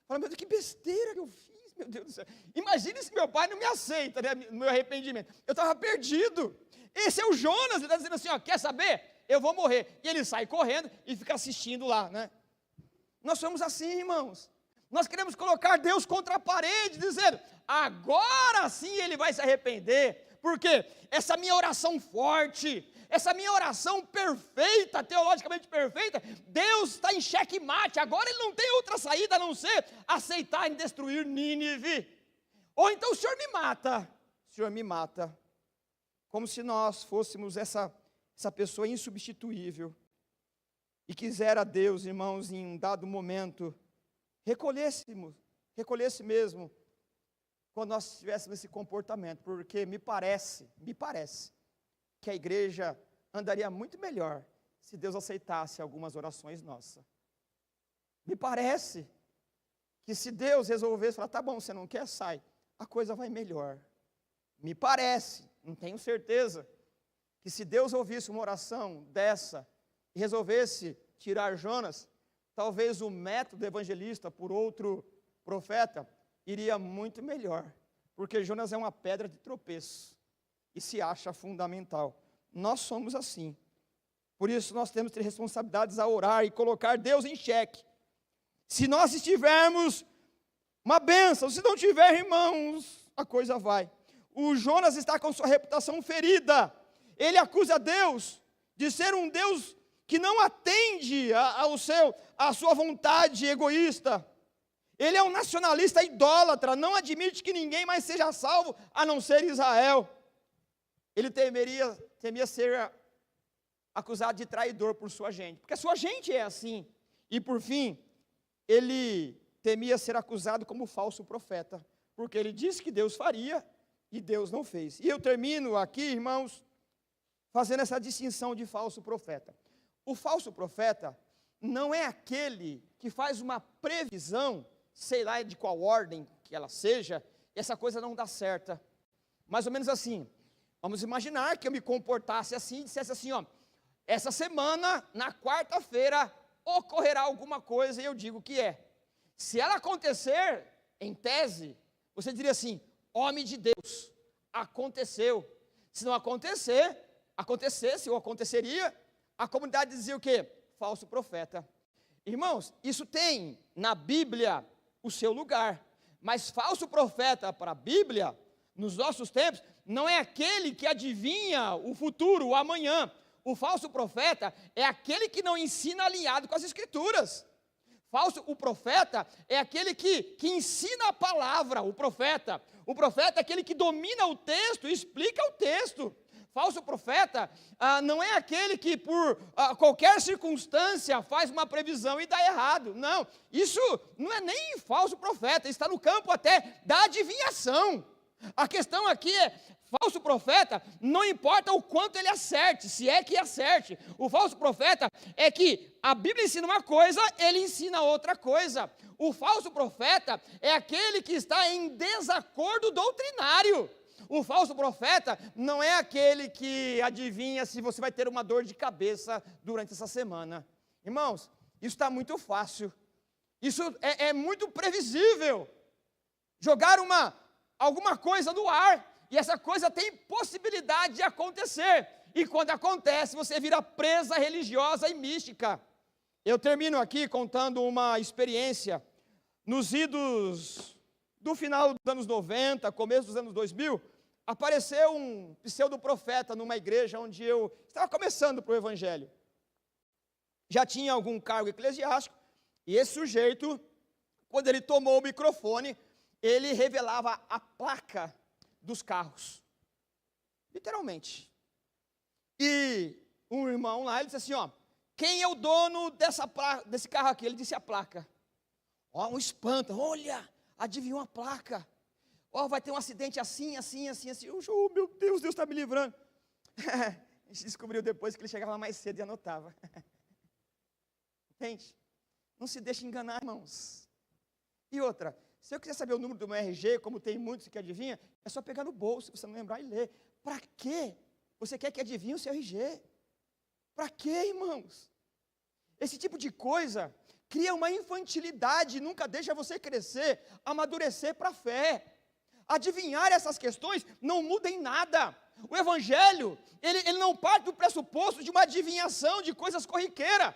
Falei: meu Deus, que besteira que eu fiz, meu Deus do céu. Imagine se meu pai não me aceita, né, no meu arrependimento. Eu estava perdido. Esse é o Jonas, ele está dizendo assim: ó, quer saber? Eu vou morrer. E ele sai correndo e fica assistindo lá, né? Nós somos assim, irmãos. Nós queremos colocar Deus contra a parede, dizendo: agora sim ele vai se arrepender. Porque essa minha oração forte, essa minha oração perfeita, teologicamente perfeita, Deus está em xeque-mate. Agora ele não tem outra saída a não ser aceitar e destruir Nínive. Ou então: o Senhor me mata. O Senhor me mata. Como se nós fôssemos essa pessoa insubstituível. E quisera Deus, irmãos, em um dado momento, recolhesse mesmo, quando nós tivéssemos esse comportamento, porque me parece, que a igreja andaria muito melhor, se Deus aceitasse algumas orações nossas. Me parece, que se Deus resolvesse falar: tá bom, você não quer, sai, a coisa vai melhor. Me parece, não tenho certeza, que se Deus ouvisse uma oração dessa e resolvesse tirar Jonas, talvez o método evangelista por outro profeta iria muito melhor, porque Jonas é uma pedra de tropeço e se acha fundamental. Nós somos assim. Por isso nós temos que ter responsabilidades a orar e colocar Deus em xeque. Se nós estivermos uma bênção, se não tiver, irmãos, a coisa vai. O Jonas está com sua reputação ferida. Ele acusa Deus de ser um Deus que não atende à sua vontade egoísta. Ele é um nacionalista idólatra, não admite que ninguém mais seja salvo, a não ser Israel. Ele temia ser acusado de traidor por sua gente, porque a sua gente é assim. E por fim, ele temia ser acusado como falso profeta, porque ele disse que Deus faria e Deus não fez. E eu termino aqui, irmãos, fazendo essa distinção de falso profeta. O falso profeta não é aquele que faz uma previsão, sei lá de qual ordem que ela seja, e essa coisa não dá certa. Mais ou menos assim, vamos imaginar que eu me comportasse assim, e dissesse assim, ó, essa semana, na quarta-feira, ocorrerá alguma coisa, e eu digo que é. Se ela acontecer, em tese, você diria assim, homem de Deus, aconteceu. Se não acontecesse ou aconteceria, a comunidade dizia o quê? Falso profeta. Irmãos, isso tem na Bíblia o seu lugar, mas falso profeta para a Bíblia, nos nossos tempos, não é aquele que adivinha o futuro, o amanhã. O falso profeta é aquele que não ensina alinhado com as Escrituras. O profeta é aquele que ensina a palavra, o profeta. O profeta é aquele que domina o texto e explica o texto. Falso profeta não é aquele que por qualquer circunstância faz uma previsão e dá errado. Não, isso não é nem falso profeta, está no campo até da adivinhação. A questão aqui é, falso profeta, não importa o quanto ele acerte, se é que acerte. O falso profeta é que a Bíblia ensina uma coisa, ele ensina outra coisa. O falso profeta é aquele que está em desacordo doutrinário. O falso profeta não é aquele que adivinha se você vai ter uma dor de cabeça durante essa semana. Irmãos, isso está muito fácil. Isso é muito previsível. Jogar alguma coisa no ar, e essa coisa tem possibilidade de acontecer. E quando acontece, você vira presa religiosa e mística. Eu termino aqui contando uma experiência. Nos idos do final dos anos 90, começo dos anos 2000, apareceu um pseudo-profeta numa igreja onde eu estava começando para o evangelho. Já tinha algum cargo eclesiástico, e esse sujeito, quando ele tomou o microfone, ele revelava a placa dos carros, literalmente. E um irmão lá, ele disse assim, ó, quem é o dono desse carro aqui? Ele disse a placa. Ó, um espanto, olha, adivinhou a placa. Ó, vai ter um acidente assim, assim, assim, assim. Oh, meu Deus, Deus está me livrando. A gente descobriu depois que ele chegava mais cedo e anotava. Entende? Não se deixe enganar, irmãos. E outra, se eu quiser saber o número do meu RG, como tem muitos que adivinham, é só pegar no bolso, se você não lembrar, e ler. Para quê? Você quer que adivinhe o seu RG? Para quê, irmãos? Esse tipo de coisa cria uma infantilidade, nunca deixa você crescer, amadurecer para a fé. Adivinhar essas questões não muda em nada. O Evangelho, ele não parte do pressuposto de uma adivinhação de coisas corriqueiras.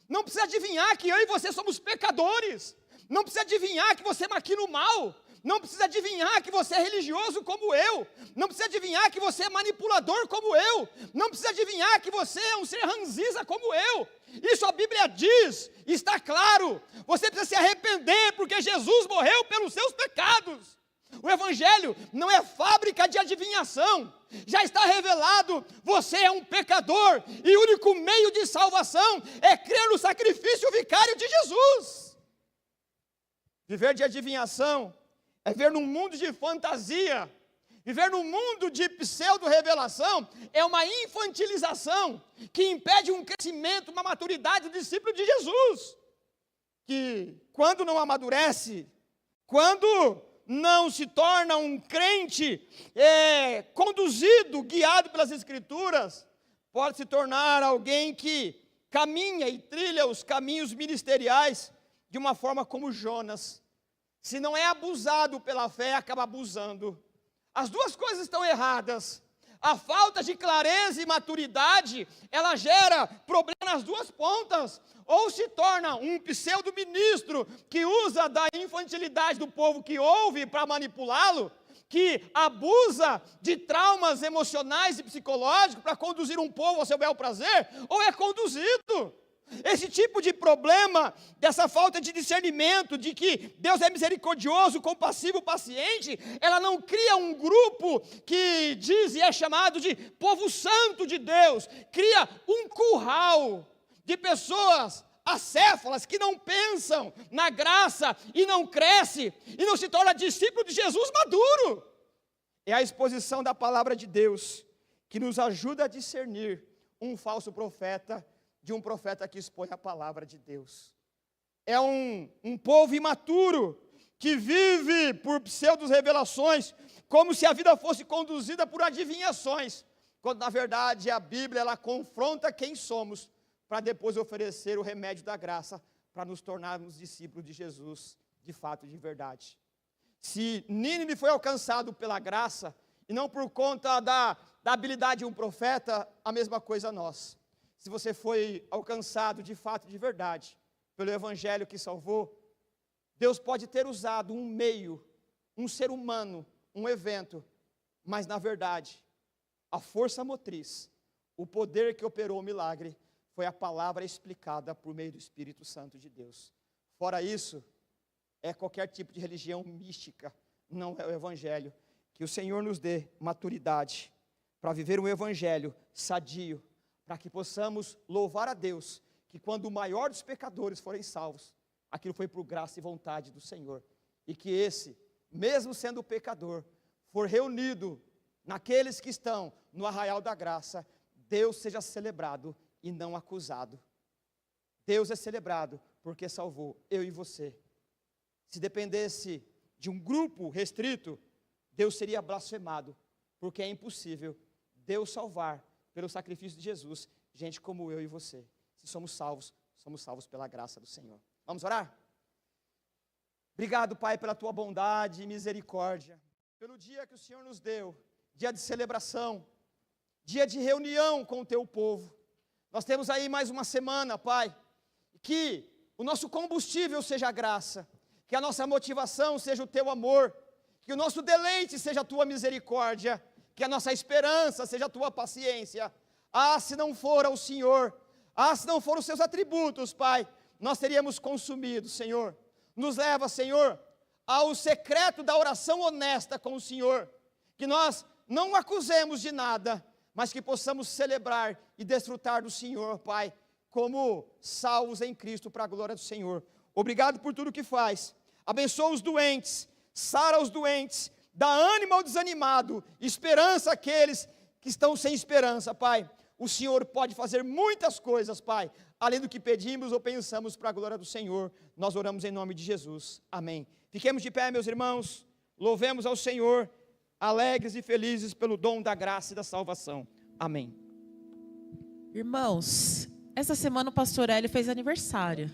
Não precisa adivinhar que eu e você somos pecadores. Não precisa adivinhar que você maquina o mal. Não precisa adivinhar que você é religioso como eu. Não precisa adivinhar que você é manipulador como eu. Não precisa adivinhar que você é um ser ranziza como eu. Isso a Bíblia diz, está claro. Você precisa se arrepender porque Jesus morreu pelos seus pecados. O Evangelho não é fábrica de adivinhação. Já está revelado, você é um pecador. E o único meio de salvação é crer no sacrifício vicário de Jesus. Viver de adivinhação é viver num mundo de fantasia. Viver num mundo de pseudo-revelação é uma infantilização que impede um crescimento, uma maturidade do discípulo de Jesus. Que quando não amadurece, quando não se torna um crente conduzido, guiado pelas Escrituras, pode se tornar alguém que caminha e trilha os caminhos ministeriais de uma forma como Jonas. Se não é abusado pela fé, acaba abusando. As duas coisas estão erradas. A falta de clareza e maturidade, ela gera problema nas duas pontas. Ou se torna um pseudo-ministro que usa da infantilidade do povo que ouve para manipulá-lo, que abusa de traumas emocionais e psicológicos para conduzir um povo ao seu bel prazer, ou é conduzido. Esse tipo de problema, dessa falta de discernimento, de que Deus é misericordioso, compassivo, paciente, ela não cria um grupo que diz e é chamado de povo santo de Deus, cria um curral de pessoas acéfalas que não pensam na graça e não cresce e não se torna discípulo de Jesus maduro. É a exposição da palavra de Deus que nos ajuda a discernir um falso profeta de um profeta que expõe a palavra de Deus. É um povo imaturo que vive por pseudo-revelações, como se a vida fosse conduzida por adivinhações, quando na verdade a Bíblia ela confronta quem somos, para depois oferecer o remédio da graça, para nos tornarmos discípulos de Jesus, de fato e de verdade. Se Nínive foi alcançado pela graça, e não por conta da habilidade de um profeta, a mesma coisa nós. Se você foi alcançado de fato e de verdade, pelo Evangelho que salvou, Deus pode ter usado um meio, um ser humano, um evento, mas na verdade, a força motriz, o poder que operou o milagre, foi a palavra explicada por meio do Espírito Santo de Deus. Fora isso, é qualquer tipo de religião mística, não é o Evangelho. Que o Senhor nos dê maturidade para viver um Evangelho sadio, para que possamos louvar a Deus, que quando o maior dos pecadores forem salvos, aquilo foi por graça e vontade do Senhor. E que esse, mesmo sendo pecador, for reunido naqueles que estão no arraial da graça, Deus seja celebrado e não acusado. Deus é celebrado porque salvou eu e você. Se dependesse de um grupo restrito, Deus seria blasfemado, porque é impossível Deus salvar pelo sacrifício de Jesus gente como eu e você. Se somos salvos pela graça do Senhor. Vamos orar? Obrigado, Pai, pela tua bondade e misericórdia, pelo dia que o Senhor nos deu, dia de celebração, dia de reunião com o teu povo. Nós temos aí mais uma semana, Pai, que o nosso combustível seja a graça, que a nossa motivação seja o teu amor, que o nosso deleite seja a tua misericórdia, que a nossa esperança seja a tua paciência. Se não for o Senhor, se não for os seus atributos, Pai, nós teríamos consumido, Senhor. Nos leva, Senhor, ao secreto da oração honesta com o Senhor, que nós não acusemos de nada, mas que possamos celebrar e desfrutar do Senhor, Pai, como salvos em Cristo para a glória do Senhor. Obrigado por tudo que faz. Abençoa os doentes, sara os doentes, dá ânimo ao desanimado, esperança àqueles que estão sem esperança, Pai. O Senhor pode fazer muitas coisas, Pai, além do que pedimos ou pensamos para a glória do Senhor. Nós oramos em nome de Jesus. Amém. Fiquemos de pé, meus irmãos, louvemos ao Senhor, alegres e felizes pelo dom da graça e da salvação. Amém. Irmãos, essa semana o pastor Hélio fez aniversário.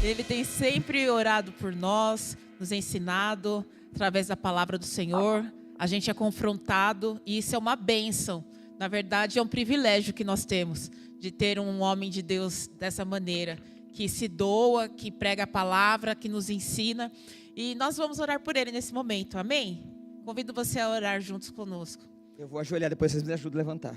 Ele tem sempre orado por nós, nos ensinado através da palavra do Senhor. A gente é confrontado e isso é uma bênção. Na verdade, é um privilégio que nós temos de ter um homem de Deus dessa maneira, que se doa, que prega a palavra, que nos ensina. E nós vamos orar por ele nesse momento, amém? Convido você a orar juntos conosco. Eu vou ajoelhar, depois vocês me ajudam a levantar.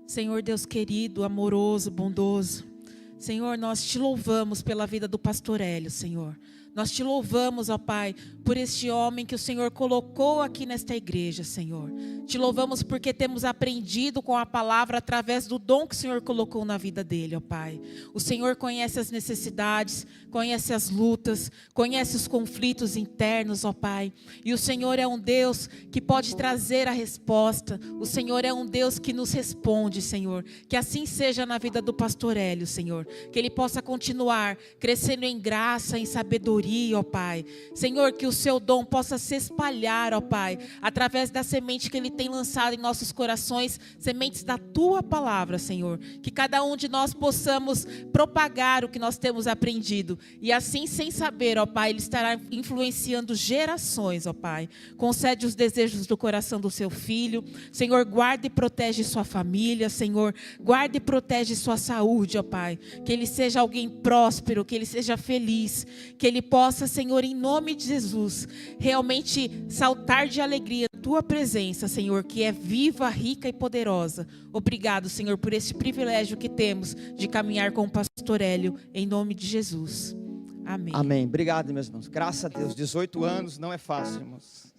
Senhor Deus querido, amoroso, bondoso, Senhor, nós te louvamos pela vida do pastor Hélio, Senhor. Nós te louvamos, ó Pai, por este homem que o Senhor colocou aqui nesta igreja, Senhor. Te louvamos porque temos aprendido com a palavra através do dom que o Senhor colocou na vida dele, ó Pai. O Senhor conhece as necessidades, conhece as lutas, conhece os conflitos internos, ó Pai. E o Senhor é um Deus que pode trazer a resposta. O Senhor é um Deus que nos responde, Senhor. Que assim seja na vida do pastor Hélio, Senhor. Que ele possa continuar crescendo em graça, em sabedoria, sabedoria, ó Pai. Senhor, que o seu dom possa se espalhar, ó Pai, através da semente que ele tem lançado em nossos corações, sementes da tua palavra, Senhor. Que cada um de nós possamos propagar o que nós temos aprendido. E assim, sem saber, ó Pai, ele estará influenciando gerações, ó Pai. Concede os desejos do coração do seu filho. Senhor, guarda e protege sua família, Senhor. Guarda e protege sua saúde, ó Pai. Que ele seja alguém próspero, que ele seja feliz. Que ele possa, Senhor, em nome de Jesus, realmente saltar de alegria na tua presença, Senhor, que é viva, rica e poderosa. Obrigado, Senhor, por esse privilégio que temos de caminhar com o pastor Hélio, em nome de Jesus. Amém. Amém. Obrigado, meus irmãos. Graças a Deus. 18 anos não é fácil, irmãos.